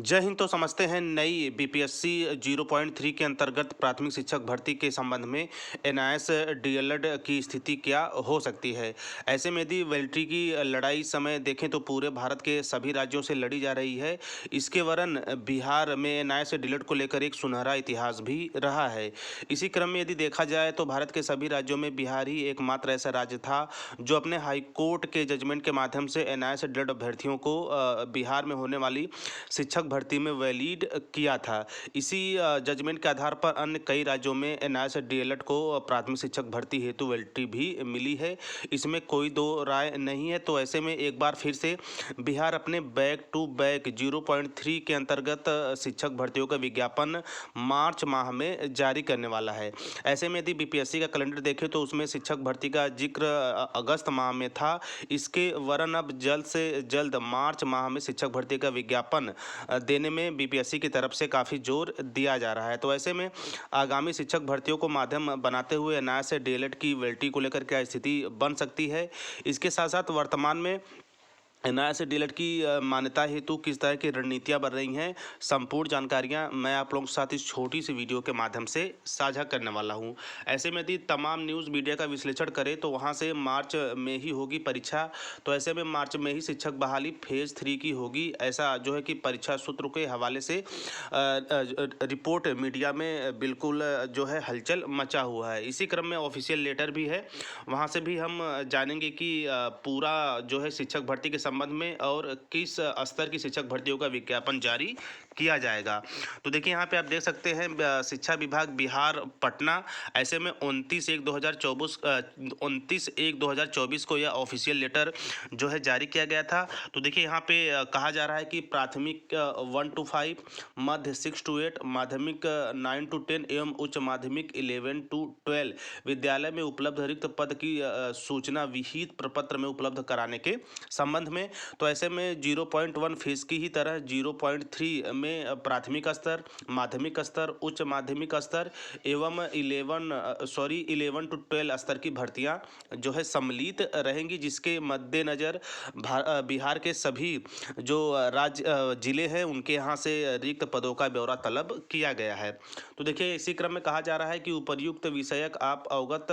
जय हिंद। तो समझते हैं नई बीपीएससी 0.3 के अंतर्गत प्राथमिक शिक्षक भर्ती के संबंध में एनआईएस डीएलएड की स्थिति क्या हो सकती है। ऐसे में यदि वेल्ट्री की लड़ाई समय देखें तो पूरे भारत के सभी राज्यों से लड़ी जा रही है। इसके वरन बिहार में एनआईएस डीएलएड को लेकर एक सुनहरा इतिहास भी रहा है। इसी क्रम में यदि देखा जाए तो भारत के सभी राज्यों में बिहार ही एकमात्र ऐसा राज्य था जो अपने हाईकोर्ट के जजमेंट के माध्यम से एनआईएस डीएलएड अभ्यर्थियों को बिहार में होने वाली शिक्षक भर्ती में वैलिड किया था। इसी जजमेंट के आधार पर अन्य कई राज्यों में एनआईएस डीएलएड को प्राथमिक शिक्षक भर्ती हेतु वैलिडिटी भी मिली है। इसमें कोई दो राय नहीं है। तो ऐसे में एक बार फिर से बिहार अपने बैक टू बैक 0.3 के अंतर्गत शिक्षक भर्तियों का विज्ञापन मार्च माह में जारी करने वाला है। ऐसे में यदि बीपीएससी का कैलेंडर देखें तो उसमें शिक्षक भर्ती का जिक्र अगस्त माह में था। इसके वरन अब जल्द से जल्द मार्च माह में शिक्षक भर्ती का विज्ञापन देने में बीपीएससी की तरफ से काफ़ी जोर दिया जा रहा है। तो ऐसे में आगामी शिक्षक भर्तियों को माध्यम बनाते हुए एनआईएस से डीएलएड की वैलिडिटी को लेकर क्या स्थिति बन सकती है। इसके साथ साथ वर्तमान में एनआईएस डीएलएड की मान्यता हेतु किस तरह की रणनीतियां बन रही हैं, संपूर्ण जानकारियां मैं आप लोगों के साथ इस छोटी सी वीडियो के माध्यम से साझा करने वाला हूं। ऐसे में यदि तमाम न्यूज़ मीडिया का विश्लेषण करें तो वहां से मार्च में ही होगी परीक्षा। तो ऐसे में मार्च में ही शिक्षक बहाली फेज़ 3 की होगी, ऐसा जो है कि परीक्षा सूत्र के हवाले से रिपोर्ट मीडिया में बिल्कुल जो है हलचल मचा हुआ है। इसी क्रम में ऑफिशियल लेटर भी है, वहाँ से भी हम जानेंगे कि पूरा जो है शिक्षक भर्ती के संबंध में और किस स्तर की शिक्षक भर्तियों का विज्ञापन जारी किया जाएगा। तो देखिए यहाँ पे आप देख सकते हैं शिक्षा विभाग बिहार पटना। ऐसे में 29/1/2024 को यह ऑफिशियल लेटर जो है जारी किया गया था। तो देखिए यहाँ पे कहा जा रहा है कि प्राथमिक 1 to 5, मध्य 6 to 8, माध्यमिक 9 to 10 एवं उच्च माध्यमिक 11 to 12 विद्यालय में उपलब्ध रिक्त पद की सूचना विहित प्रपत्र में उपलब्ध कराने के संबंध में। तो ऐसे में 0.1 फीस की ही तरह 0.3 में प्राथमिक स्तर, माध्यमिक स्तर, उच्च माध्यमिक स्तर एवं 11 to 12 स्तर की भर्तियां जो है सम्मिलित रहेंगी, जिसके मद्देनज़र बिहार के सभी जो राज्य जिले हैं उनके यहाँ से रिक्त पदों का ब्यौरा तलब किया गया है। तो देखिए इसी क्रम में कहा जा रहा है कि उपर्युक्त विषयक आप अवगत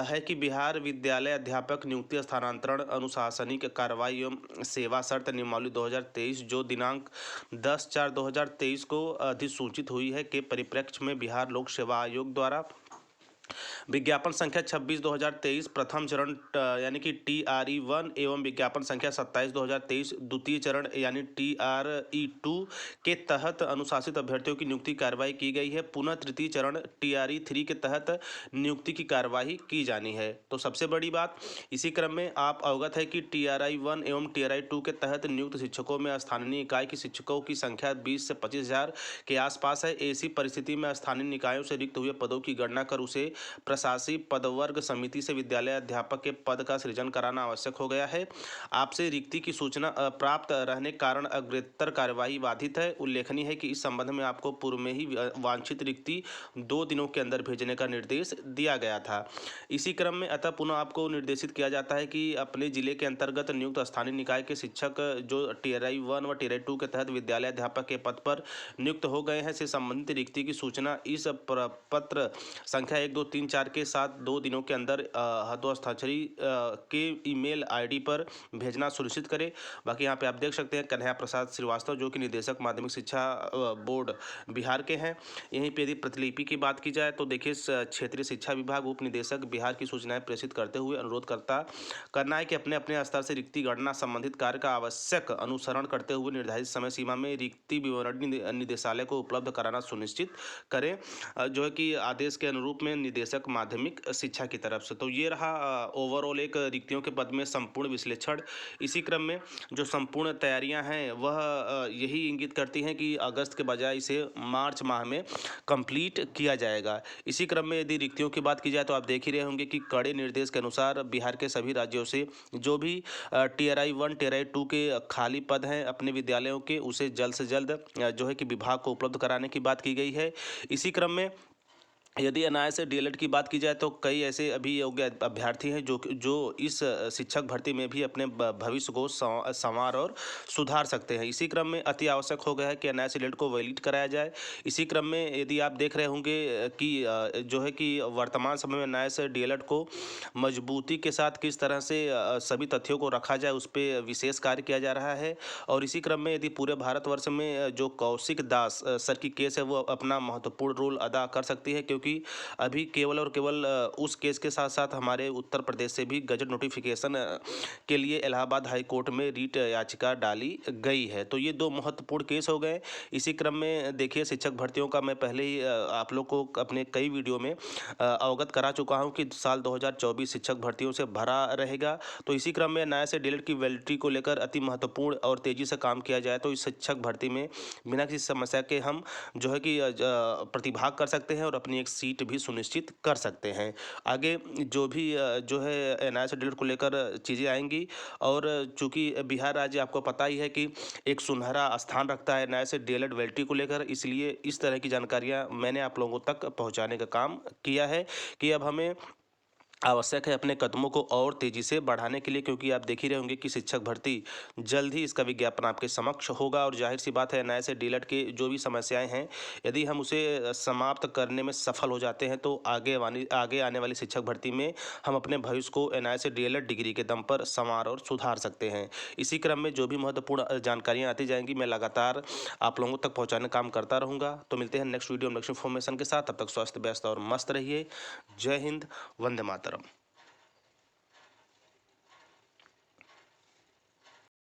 है कि बिहार विद्यालय अध्यापक नियुक्ति स्थानांतरण अनुशासनिक कार्रवाई एवं सेवा शर्त नियमावली 2023 जो दिनांक 10/4/2023 को अधिसूचित हुई है के परिप्रेक्ष्य में बिहार लोक सेवा आयोग द्वारा विज्ञापन संख्या 26/2023 प्रथम चरण यानी कि TRE1 एवं विज्ञापन संख्या 27/2023 द्वितीय चरण यानी TRE2 के तहत अनुशासित अभ्यर्थियों की नियुक्ति कार्रवाई की गई है। पुनः तृतीय चरण TRE3 के तहत नियुक्ति की कार्यवाही की जानी है। तो सबसे बड़ी बात इसी क्रम में आप अवगत है कि TRI1 एवं TRI2 के तहत नियुक्त शिक्षकों में स्थानीय निकाय की शिक्षकों की संख्या 20 से 25,000 के आसपास है। ऐसी परिस्थिति में स्थानीय निकायों से रिक्त हुए पदों की गणना कर उसे प्रशासी पदवर्ग समिति से विद्यालय अध्यापक के पद का सृजन कराना आवश्यक हो गया है। आपसे रिक्ति की सूचना प्राप्त रहने के कारण अग्रेतर कार्यवाही बाधित है। उल्लेखनीय है कि इस संबंध में आपको पूर्व में ही वांछित रिक्ति 2 दिनों के अंदर भेजने का निर्देश दिया गया था। इसी क्रम में अतः पुनः आपको निर्देशित किया जाता है कि अपने जिले के अंतर्गत नियुक्त स्थानीय निकाय के शिक्षक जो TRI1 व TRI2 के तहत विद्यालय अध्यापक के पद पर नियुक्त हो गए हैं से संबंधित रिक्ति की सूचना इस प्रपत्र संख्या 1, 2, 3, 4 के साथ 2 दिनों के अंदर हस्ताक्षरी के ईमेल आईडी पर भेजना सुनिश्चित करें। बाकी यहाँ पे आप देख सकते हैं कन्हैया प्रसाद श्रीवास्तव जो कि निदेशक माध्यमिक शिक्षा बोर्ड बिहार के हैं। यहीं पे यदि प्रतिलिपि की बात की जाए तो देखिए क्षेत्रीय शिक्षा विभाग उप निदेशक बिहार की सूचनाएं प्रेषित करते हुए अनुरोध करना है कि अपने अपने स्तर से रिक्ति गणना संबंधित कार्य का आवश्यक अनुसरण करते हुए निर्धारित समय सीमा में रिक्ति विवरण निदेशालय को उपलब्ध कराना सुनिश्चित करें, जो है कि आदेश के अनुरूप में निदेशक माध्यमिक शिक्षा की तरफ से। तो ये रहा ओवरऑल एक रिक्तियों के पद में संपूर्ण विश्लेषण। इसी क्रम में जो संपूर्ण तैयारियां हैं वह यही इंगित करती हैं कि अगस्त के बजाय इसे मार्च माह में कंप्लीट किया जाएगा। इसी क्रम में यदि रिक्तियों की बात की जाए तो आप देख ही रहे होंगे कि कड़े निर्देश के अनुसार बिहार के सभी राज्यों से जो भी TRI1 TRI2 के खाली पद हैं अपने विद्यालयों के उसे जल्द से जल्द जो है कि विभाग को उपलब्ध कराने की बात की गई है। इसी क्रम में यदि एनआईए से डीएलएड की बात की जाए तो कई ऐसे अभी योग्य अभ्यर्थी हैं जो इस शिक्षक भर्ती में भी अपने भविष्य को संवार और सुधार सकते हैं। इसी क्रम में अति आवश्यक हो गया है कि एनआईए से डीएलएड को वैलिड कराया जाए। इसी क्रम में यदि आप देख रहे होंगे कि जो है कि वर्तमान समय में एनआईए से डीएलएड को मजबूती के साथ किस तरह से सभी तथ्यों को रखा जाए उस पर विशेष कार्य किया जा रहा है। और इसी क्रम में यदि पूरे भारतवर्ष में जो कौशिक दास सर की केस है वो अपना महत्वपूर्ण रोल अदा कर सकती है, क्योंकि अभी केवल और केवल उस केस के साथ साथ हमारे उत्तर प्रदेश से भी गजट नोटिफिकेशन के लिए इलाहाबाद हाई कोर्ट में रीट याचिका डाली गई है। तो ये दो महत्वपूर्ण केस हो गए। इसी क्रम में देखिए शिक्षक भर्तियों का मैं पहले ही आप लोग को अपने कई वीडियो में अवगत करा चुका हूं कि साल 2024 शिक्षक भर्तियों से भरा रहेगा। तो इसी क्रम में नए से डीएलएड की वैलिडिटी को लेकर अति महत्वपूर्ण और तेजी से काम किया जाए तो इस शिक्षक भर्ती में बिना किसी समस्या के हम जो है कि प्रतिभाग कर सकते हैं और अपनी एक सीट भी सुनिश्चित कर सकते हैं। आगे जो भी जो है एनआईए से डीएलएड को लेकर चीज़ें आएंगी। और चूंकि बिहार राज्य आपको पता ही है कि एक सुनहरा स्थान रखता है एनआईए से डीएलएड वैलिडिटी को लेकर, इसलिए इस तरह की जानकारियां मैंने आप लोगों तक पहुंचाने का काम किया है कि अब हमें आवश्यक है अपने कदमों को और तेज़ी से बढ़ाने के लिए, क्योंकि आप देख ही रहे होंगे कि शिक्षक भर्ती जल्द ही इसका विज्ञापन आपके समक्ष होगा। और जाहिर सी बात है एनआईए से डीएलएड के जो भी समस्याएं हैं यदि हम उसे समाप्त करने में सफल हो जाते हैं तो आगे आने वाली शिक्षक भर्ती में हम अपने भविष्य को एनआईए से डीएलएड डिग्री के दम पर संवार और सुधार सकते हैं। इसी क्रम में जो भी महत्वपूर्ण जानकारियाँ आती जाएंगी मैं लगातार आप लोगों तक पहुँचाने का काम करता रहूँगा। तो मिलते हैं नेक्स्ट वीडियो नेक्स्ट इन्फॉर्मेशन के साथ। तब तक स्वस्थ व्यस्त और मस्त रहिए। जय हिंद, वंदे मातरम।